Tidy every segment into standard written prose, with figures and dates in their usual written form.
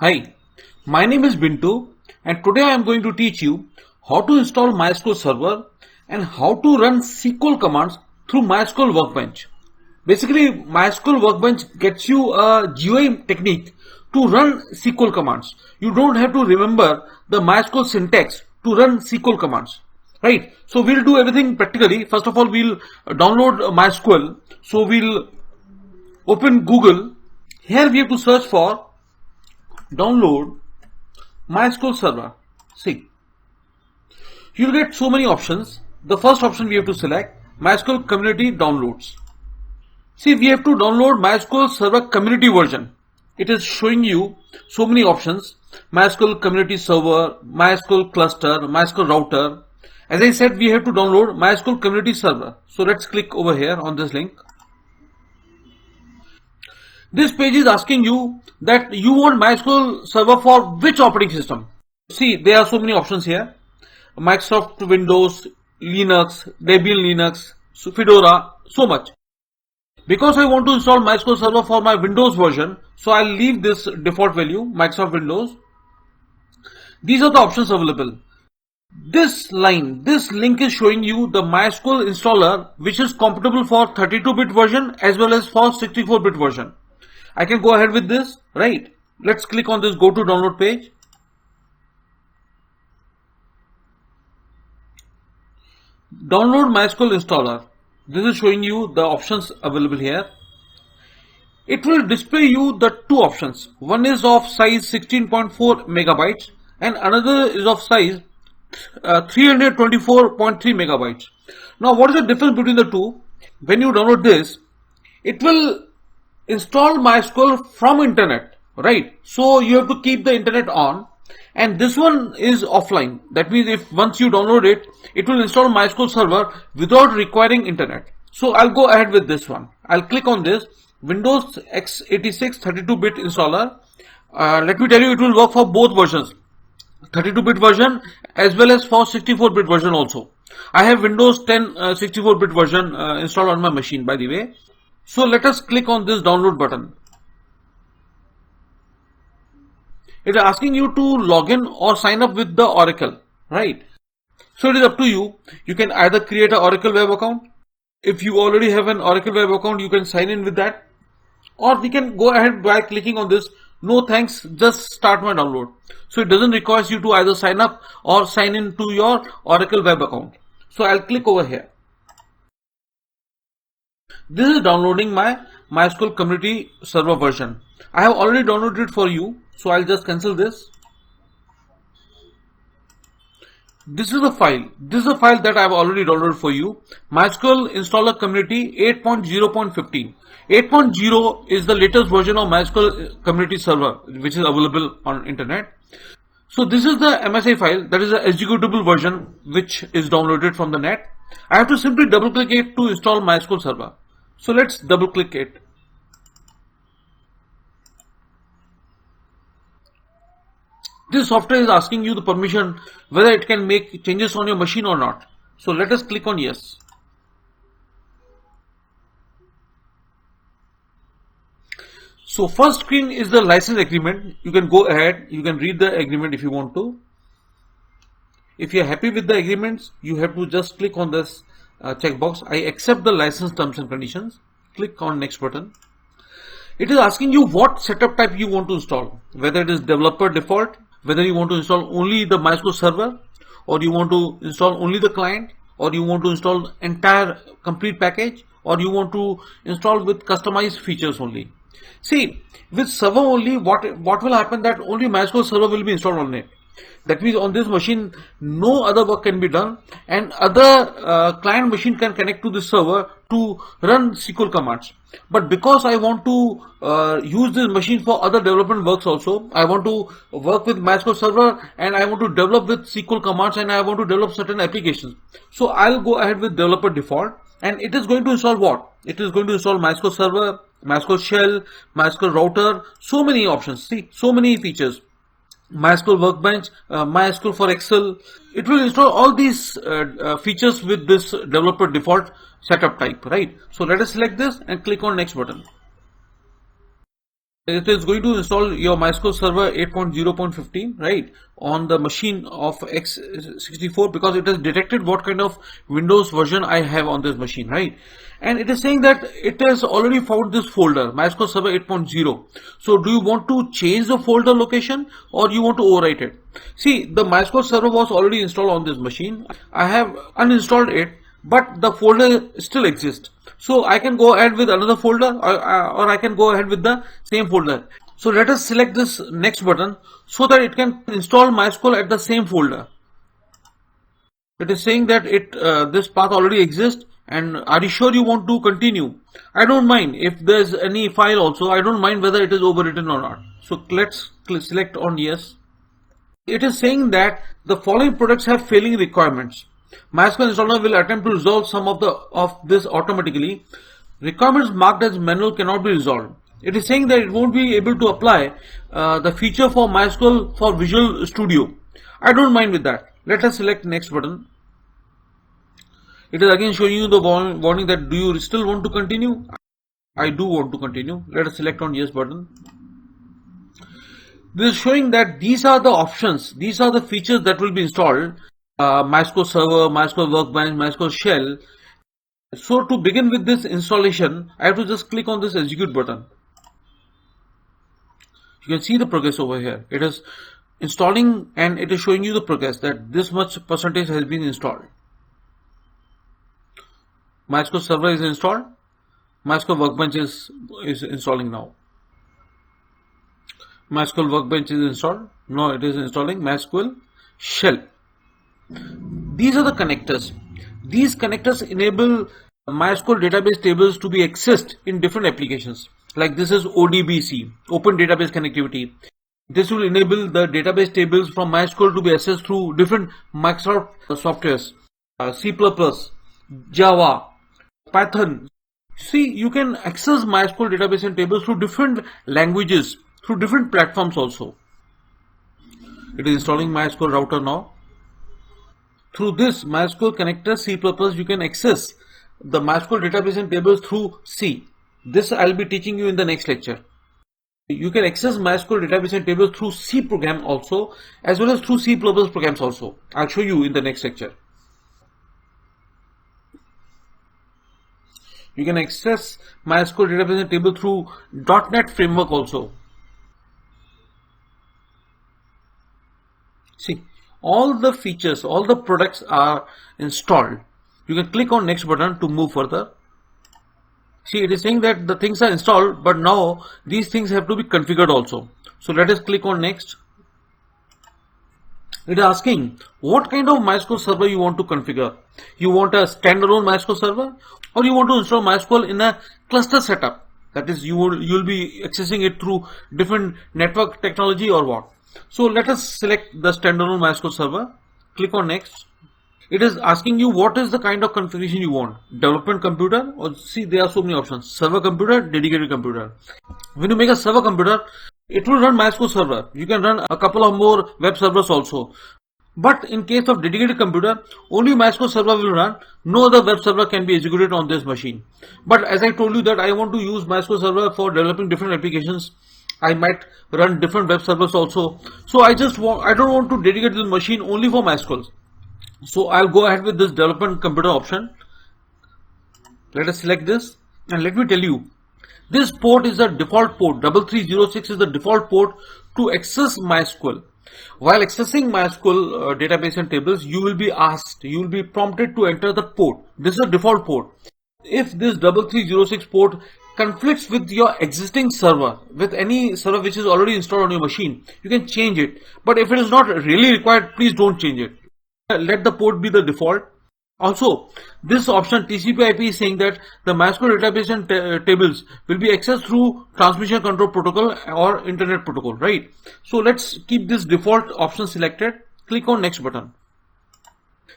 Hi, my name is Bintu and today I am going to teach you how to install MySQL Server and how to run SQL commands through MySQL Workbench. Basically, MySQL Workbench gets you a GUI technique to run SQL commands. You don't have to remember the MySQL syntax to run SQL commands. Right? So we'll do everything practically. First of all, we'll download MySQL. So we'll open Google. Here we have to search for download MySQL Server. See, you'll get so many options. The first option we have to select MySQL Community Downloads. See, we have to download MySQL Server Community version. It is showing you so many options: MySQL Community Server, MySQL Cluster, MySQL Router. As I said, we have to download MySQL Community Server. So let's click over here on this link. This page is asking you that you want MySQL Server for which operating system. See, there are so many options here: Microsoft Windows, Linux, Debian Linux, Fedora, so much. Because I want to install MySQL Server for my Windows version, so I'll leave this default value, Microsoft Windows. These are the options available. This link is showing you the MySQL installer, which is compatible for 32-bit version as well as for 64-bit version. I can go ahead with this, right? Let's click on this go to download page. Download MySQL installer. This is showing you the options available here. It will display you the two options. One is of size 16.4 megabytes and another is of size 324.3 megabytes. Now, what is the difference between the two? When you download this, it will install MySQL from internet, right? So you have to keep the internet on, and this one is offline. That means if once you download it, it will install MySQL Server without requiring internet. So I'll go ahead with this one. I'll click on this Windows x86 32-bit installer. Let me tell you, it will work for both versions, 32-bit version as well as for 64-bit version also. I have Windows 10 64-bit version installed on my machine, by the way. So let us click on this download button. It is asking you to log in or sign up with the Oracle, right? So it is up to you. You can either create an Oracle web account. If you already have an Oracle web account, you can sign in with that. Or we can go ahead by clicking on this, no thanks, just start my download. So it doesn't require you to either sign up or sign in to your Oracle web account. So I'll click over here. This is downloading my MySQL Community Server version. I have already downloaded it for you, so I'll just cancel this. This is the file. This is a file that I have already downloaded for you. MySQL Installer Community 8.0.15. 8.0 is the latest version of MySQL Community Server, which is available on internet. So this is the MSI file, that is the executable version which is downloaded from the net. I have to simply double click it to install MySQL Server. So let's double click it. This software is asking you the permission whether it can make changes on your machine or not. So let us click on yes. So first screen is the license agreement. You can go ahead, you can read the agreement if you want to. If you are happy with the agreements, you have to just click on this checkbox. I accept the license terms and conditions. Click on next button. It is asking you what setup type you want to install, whether it is developer default, whether you want to install only the MySQL Server, or you want to install only the client, or you want to install entire complete package, or you want to install with customized features only. See, with server only, what will happen that only MySQL Server will be installed on it. That means on this machine, no other work can be done, and other client machine can connect to the server to run SQL commands. But because I want to use this machine for other development works also, I want to work with MySQL Server and I want to develop with SQL commands and I want to develop certain applications. So I'll go ahead with developer default, and it is going to install what? It is going to install MySQL Server, MySQL Shell, MySQL Router, so many options. See, so many features. MySQL Workbench, MySQL for Excel. It will install all these features with this developer default setup type, right? So let us select this and click on next button. It is going to install your MySQL Server 8.0.15, right, on the machine of x64, because it has detected what kind of Windows version I have on this machine, right? And it is saying that it has already found this folder, MySQL Server 8.0. So do you want to change the folder location or you want to overwrite it? See, the MySQL Server was already installed on this machine. I have uninstalled it, but the folder still exists. So I can go ahead with another folder, or I can go ahead with the same folder. So let us select this next button so that it can install MySQL at the same folder. It is saying that this path already exists, and are you sure you want to continue? I don't mind if there's any file also. I don't mind whether it is overwritten or not. So let's select on yes. It is saying that the following products have failing requirements. MySQL installer will attempt to resolve some of this automatically. Requirements marked as manual cannot be resolved. It is saying that it won't be able to apply the feature for MySQL for Visual Studio. I don't mind with that. Let us select next button. It is again showing you the warning that do you still want to continue? I do want to continue. Let us select on yes button. This is showing that these are the options, these are the features that will be installed. MySQL Server, MySQL Workbench, MySQL Shell. So to begin with this installation, I have to just click on this execute button. You can see the progress over here. It is installing and it is showing you the progress that this much percentage has been installed. MySQL Server is installed. MySQL Workbench is installing now. MySQL Workbench is installed. Now it is installing MySQL Shell. These are the connectors. These connectors enable MySQL database tables to be accessed in different applications. Like this is ODBC, Open Database Connectivity. This will enable the database tables from MySQL to be accessed through different Microsoft softwares, C++, Java, Python. See, you can access MySQL database and tables through different languages, through different platforms also. It is installing MySQL router now. Through this MySQL connector C++, you can access the MySQL database and tables through C. This I'll be teaching you in the next lecture. You can access MySQL database and tables through C program also, as well as through C++ programs also. I'll show you in the next lecture. You can access MySQL database and table through .NET framework also. See, all the features, all the products are installed. You can click on next button to move further. See, it is saying that the things are installed, but now these things have to be configured also. So let us click on next. It is asking what kind of MySQL server you want to configure. You want a standalone MySQL server, or you want to install MySQL in a cluster setup. That is, you'll be accessing it through different network technology or what. So let us select the standalone MySQL server. Click on next. It is asking you what is the kind of configuration you want. Development computer, or see, there are so many options. Server computer, dedicated computer. When you make a server computer, it will run MySQL server. You can run a couple of more web servers also. But in case of dedicated computer, only MySQL server will run. No other web server can be executed on this machine. But as I told you that I want to use MySQL server for developing different applications, I might run different web servers also. So I don't want to dedicate this machine only for MySQL. So I'll go ahead with this development computer option. Let us select this, and let me tell you, this port is the default port. 3306 is the default port to access MySQL. While accessing MySQL database and tables, you will be prompted to enter the port. This is a default port. If this 3306 port conflicts with your existing server, with any server which is already installed on your machine, you can change it. But if it is not really required, please don't change it. Let the port be the default. Also, this option TCP/IP is saying that the MySQL database and tables will be accessed through transmission control protocol or internet protocol, right? So let's keep this default option selected. Click on next button.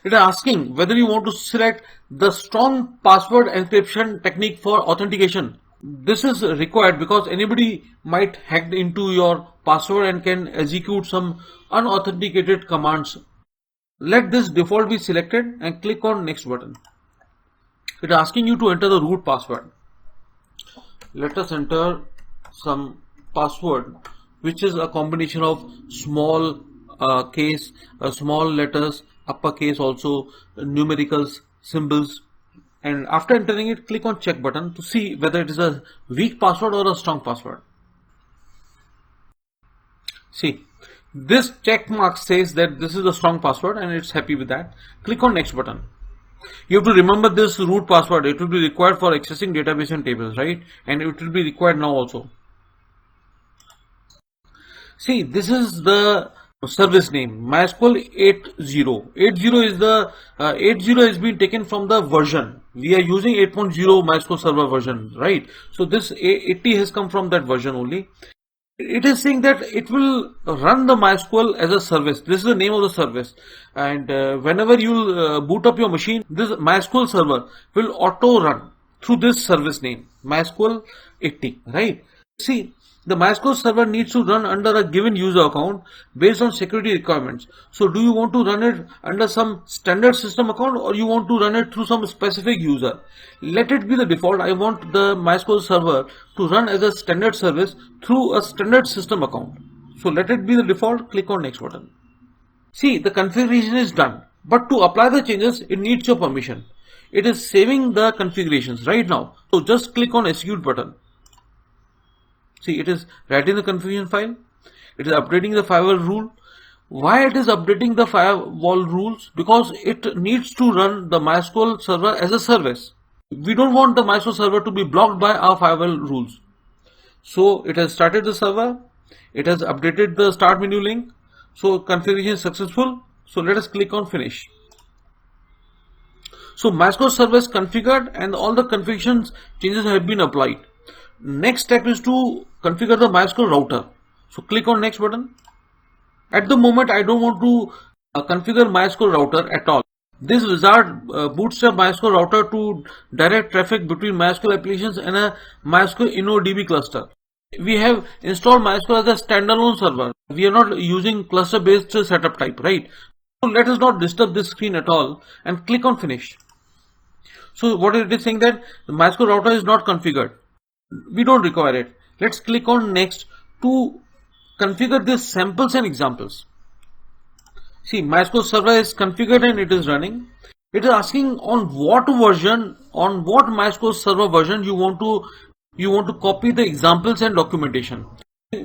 It is asking whether you want to select the strong password encryption technique for authentication. This is required because anybody might hack into your password and can execute some unauthenticated commands. Let this default be selected and click on next button. It is asking you to enter the root password. Let us enter some password, which is a combination of small case, small letters, uppercase, also numericals, symbols. And after entering it, click on check button to see whether it is a weak password or a strong password. See, this check mark says that this is a strong password and it's happy with that. Click on next button. You have to remember this root password. It will be required for accessing database and tables, right? And it will be required now also. See, this is the service name, MySQL 80. 80 is the 80 has been taken from the version. We are using 8.0 MySQL Server version, right? So this 80 has come from that version only. It is saying that it will run the MySQL as a service. This is the name of the service, and whenever you boot up your machine, this MySQL server will auto run through this service name, MySQL 80, right? See, the MySQL server needs to run under a given user account based on security requirements. So do you want to run it under some standard system account, or you want to run it through some specific user? Let it be the default. I want the MySQL server to run as a standard service through a standard system account. So let it be the default. Click on next button. See, the configuration is done, but to apply the changes, it needs your permission. It is saving the configurations right now. So just click on execute button. See, it is writing the configuration file. It is updating the firewall rule. Why it is updating the firewall rules? Because it needs to run the MySQL server as a service. We don't want the MySQL server to be blocked by our firewall rules. So it has started the server. It has updated the start menu link. So configuration is successful. So let us click on finish. So MySQL server is configured and all the configuration changes have been applied. Next step is to configure the MySQL router. So click on next button. At the moment, I don't want to configure MySQL router at all. This wizard bootstrap MySQL router to direct traffic between MySQL applications and a MySQL InnoDB cluster. We have installed MySQL as a standalone server. We are not using cluster based setup type, right? So let us not disturb this screen at all and click on finish. So what it is saying that the MySQL router is not configured. We don't require it. Let's click on next to configure these samples and examples. See, MySQL server is configured and it is running. It is asking on what version, on what MySQL server version you want to copy the examples and documentation.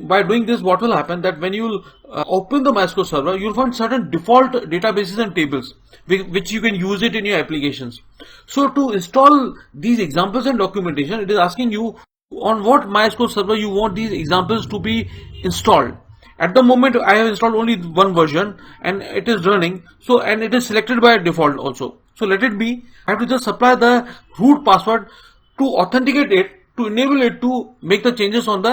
By doing this, what will happen that when you open the MySQL server, you'll find certain default databases and tables which you can use it in your applications. So to install these examples and documentation, it is asking you on what MySQL server you want these examples to be installed. At the moment, I have installed only one version and it is running. So, and it is selected by default also. So let it be. I have to just supply the root password to authenticate it, to enable it to make the changes on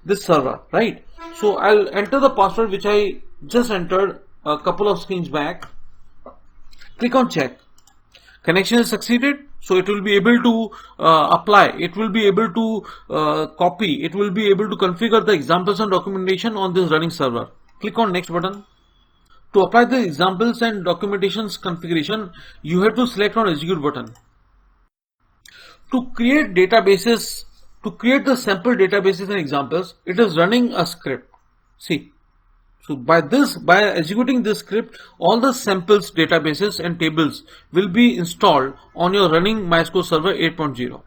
this server, right? So I'll enter the password which I just entered a couple of screens back. Click on check. Connection is succeeded, so it will be able to apply, it will be able to copy, it will be able to configure the examples and documentation on this running server. Click on next button. To apply the examples and documentations configuration, you have to select on execute button. To create databases, to create the sample databases and examples, it is running a script. See. So by executing this script, all the samples, databases and tables will be installed on your running MySQL Server 8.0.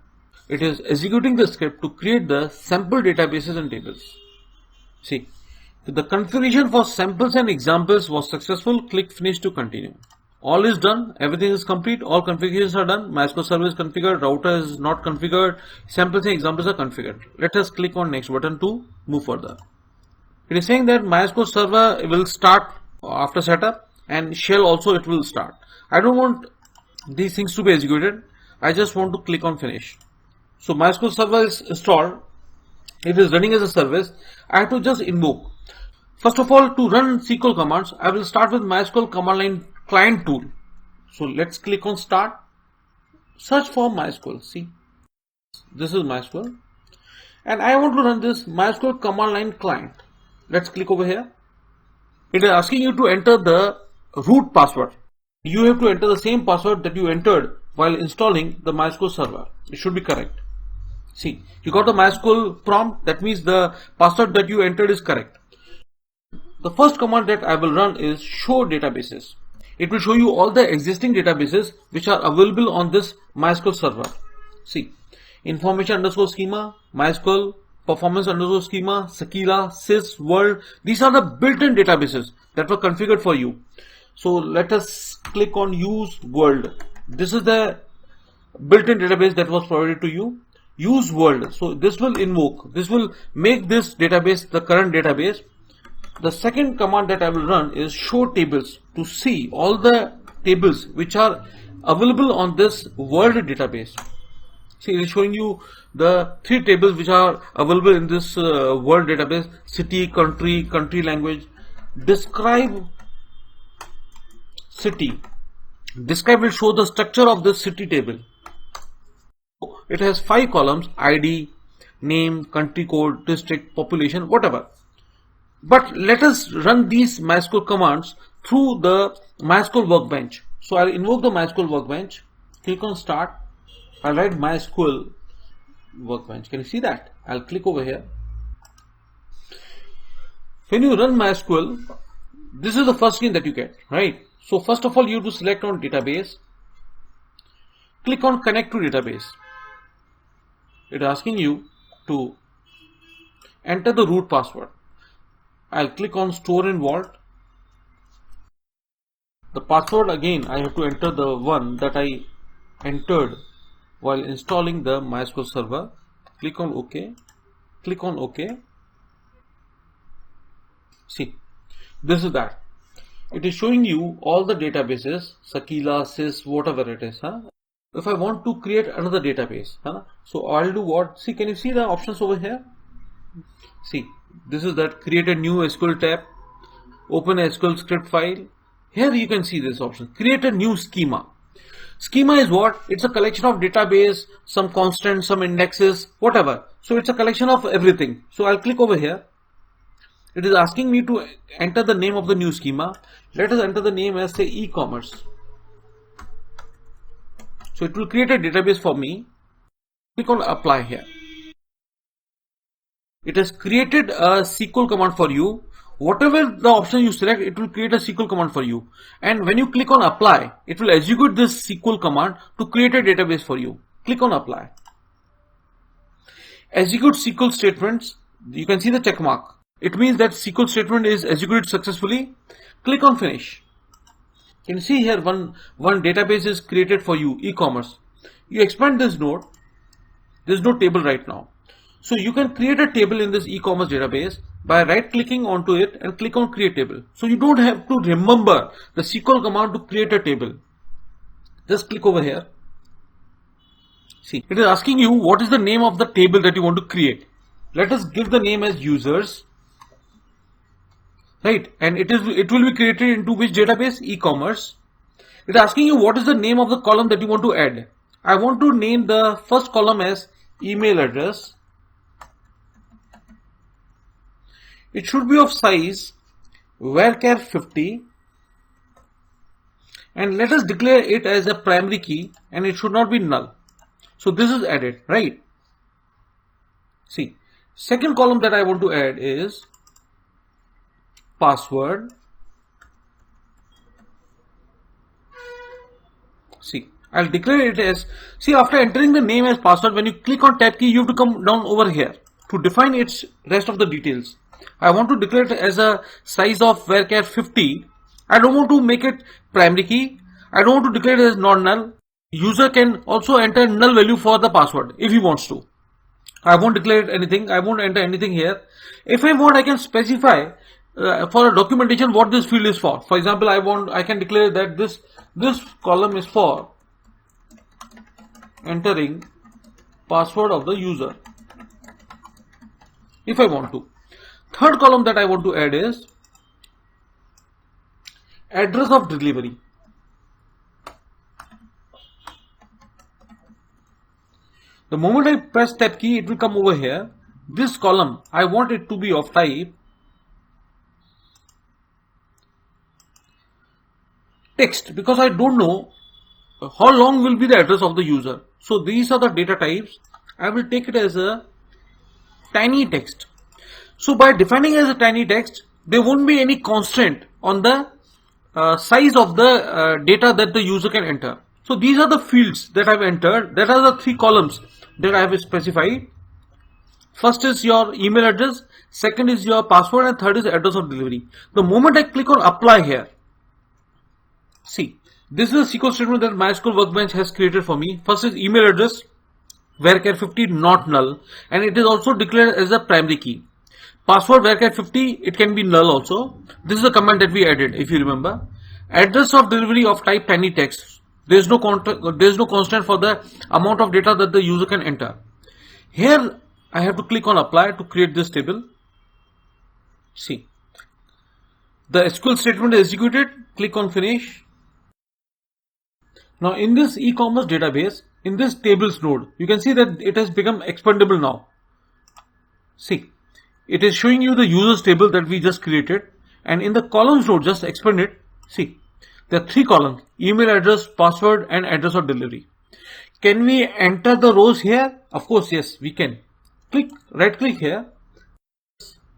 It is executing the script to create the sample databases and tables. See, the configuration for samples and examples was successful. Click finish to continue. All is done. Everything is complete. All configurations are done. MySQL Server is configured. Router is not configured. Samples and examples are configured. Let us click on next button to move further. It is saying that MySQL server will start after setup and shell also it will start. I don't want these things to be executed. I just want to click on finish. So MySQL server is installed. It is running as a service. I have to just invoke. First of all, to run SQL commands, I will start with MySQL command line client tool. So let's click on start. Search for MySQL. See, this is MySQL. And I want to run this MySQL command line client. Let's click over here. It is asking you to enter the root password. You have to enter the same password that you entered while installing the MySQL server. It should be correct. See, you got the MySQL prompt. That means the password that you entered is correct. The first command that I will run is show databases. It will show you all the existing databases which are available on this MySQL server. See, information underscore schema, MySQL, performance underscore schema, Sakila, Sys, World. These are the built-in databases that were configured for you. So let us click on use world. This is the built-in database that was provided to you. Use world. So this will invoke, this will make this database the current database. The second command that I will run is show tables, to see all the tables which are available on this world database. See, it is showing you the 3 tables which are available in this world database: city, country, country language. Describe city. Describe will show the structure of this city table. It has 5 columns: ID, name, country code, district, population, whatever. But let us run these MySQL commands through the MySQL workbench. So I'll invoke the MySQL workbench, click on start, I'll write MySQL workbench. Can you see that? I'll click over here. When you run MySQL, this is the first screen that you get, right? So first of all, you have to select on database, click on connect to database. It is asking you to enter the root password. I'll click on store in vault. The password, again I have to enter the one that I entered while installing the MySQL server. Click on OK. Click on OK. See, this is that. It is showing you all the databases, Sakila, Sys, whatever it is. If I want to create another database, so I'll do what? See, can you see the options over here? See, this is that create a new SQL tab, open a SQL script file. Here you can see this option, create a new schema. Schema is what? It's a collection of database, some constants, some indexes, whatever. So it's a collection of everything. So I'll click over here. It is asking me to enter the name of the new schema. Let us enter the name as say e-commerce. So it will create a database for me. Click on apply here. It has created a SQL command for you. Whatever the option you select, it will create a SQL command for you. And when you click on apply, it will execute this SQL command to create a database for you. Click on apply. Execute SQL statements. You can see the check mark. It means that SQL statement is executed successfully. Click on finish. You can see here one database is created for you, e-commerce. You expand this node. There is no table right now. So you can create a table in this e-commerce database by right clicking onto it and click on create table. So you don't have to remember the SQL command to create a table. Just click over here. See, it is asking you what is the name of the table that you want to create. Let us give the name as users. Right, and it will be created into which database? E-commerce. It is asking you what is the name of the column that you want to add. I want to name the first column as email address. It should be of size varchar 50, and let us declare it as a primary key, and it should not be null. So this is added, right? See, second column that I want to add is password. See, I'll declare it as, see, after entering the name as password, when you click on tab key, you have to come down over here to define its rest of the details. I want to declare it as a size of varchar 50. I don't want to make it primary key. I don't want to declare it as non-null. User can also enter null value for the password if he wants to. I won't declare anything. I won't enter anything here. If I want, I can specify for a documentation what this field is for. For example, I can declare that this column is for entering password of the user if I want to. Third column that I want to add is address of delivery. The moment I press tab key, it will come over here. This column, I want it to be of type text, because I don't know how long will be the address of the user. So these are the data types. I will take it as a tiny text. So by defining as a tiny text, there won't be any constraint on the size of the data that the user can enter. So these are the fields that I've entered. That are the 3 columns that I have specified. First is your email address, second is your password, and third is address of delivery. The moment I click on apply here, see, this is a SQL statement that MySQL Workbench has created for me. First is email address, varchar 50 not null, and it is also declared as a primary key. Password varchar 50, it can be null also. This is the command that we added, if you remember. Address of delivery of type tiny text. There is no constraint for the amount of data that the user can enter. Here I have to click on apply to create this table. See, the SQL statement is executed. Click on finish. Now in this e-commerce database, in this tables node, you can see that it has become expandable now. See, it is showing you the users table that we just created, and in the columns node, just expand it. See, there are 3 columns: email address, password, and address of delivery. Can we enter the rows here? Of course, yes, we can. Right click here.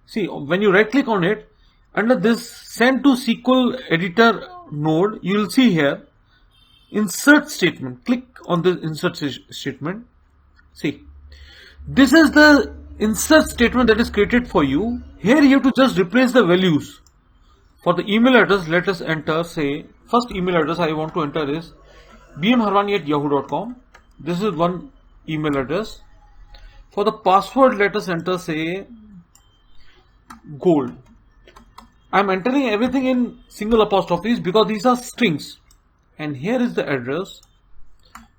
See, when you right click on it, under this send to SQL editor node, you will see here insert statement. Click on the insert statement. See, this is the insert statement that is created for you. Here you have to just replace the values. For the email address, let us enter, say, first email address I want to enter is bmharwani@yahoo.com. This is one email address. For the password, let us enter, say, gold. I am entering everything in single apostrophes because these are strings. And here is the address,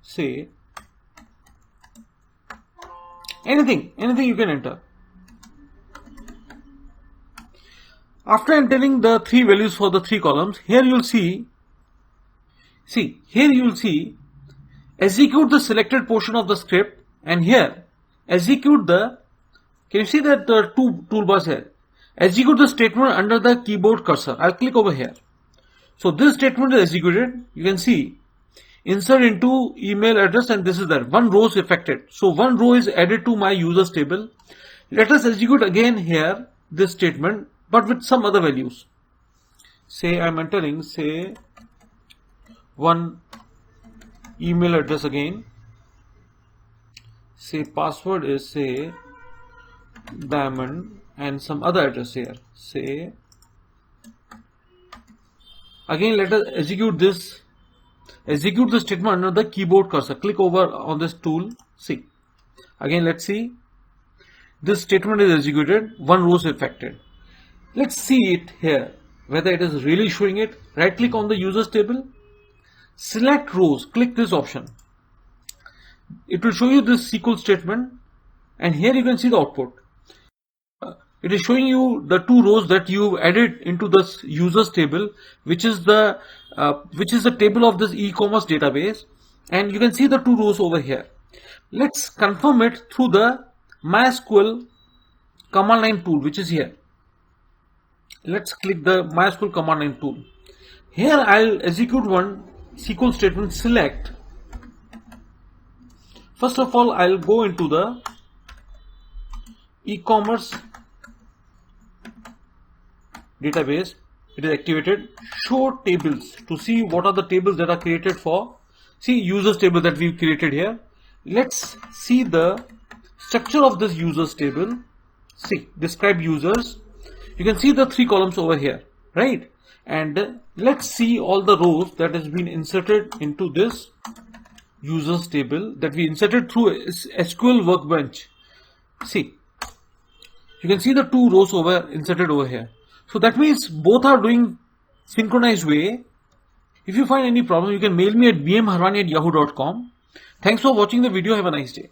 say, anything you can enter. After entering the 3 values for the 3 columns, here you will see, execute the selected portion of the script, and here execute the, can you see that the 2 toolbars here? Execute the statement under the keyboard cursor. I'll click over here. So this statement is executed. You can see insert into email address, and this is there. 1 row is affected. So 1 row is added to my users table. Let us execute again here this statement, but with some other values. Say I'm entering, say, 1 email address again. Say password is, say, diamond, and some other address here. Say, again let us execute this. Execute the statement under the keyboard cursor. Click over on this tool. See, again let's see. This statement is executed. 1 row is affected. Let's see it here, whether it is really showing it. Right click on the users table. Select rows. Click this option. It will show you this SQL statement, and here you can see the output. It is showing you the 2 rows that you added into this users table, which is the table of this e-commerce database, and you can see the 2 rows over here. Let's confirm it through the MySQL command line tool, which is here. Let's click the MySQL command line tool. Here I'll execute one SQL statement, select. First of all, I'll go into the e-commerce database. It is activated. Show tables to see what are the tables that are created for. See, users table that we've created here. Let's see the structure of this users table. See, describe users. You can see the 3 columns over here, right? And let's see all the rows that has been inserted into this users table that we inserted through SQL Workbench. See, you can see the 2 rows inserted over here. So that means both are doing synchronized way. If you find any problem, you can mail me at bmharwani@yahoo.com. Thanks for watching the video. Have a nice day.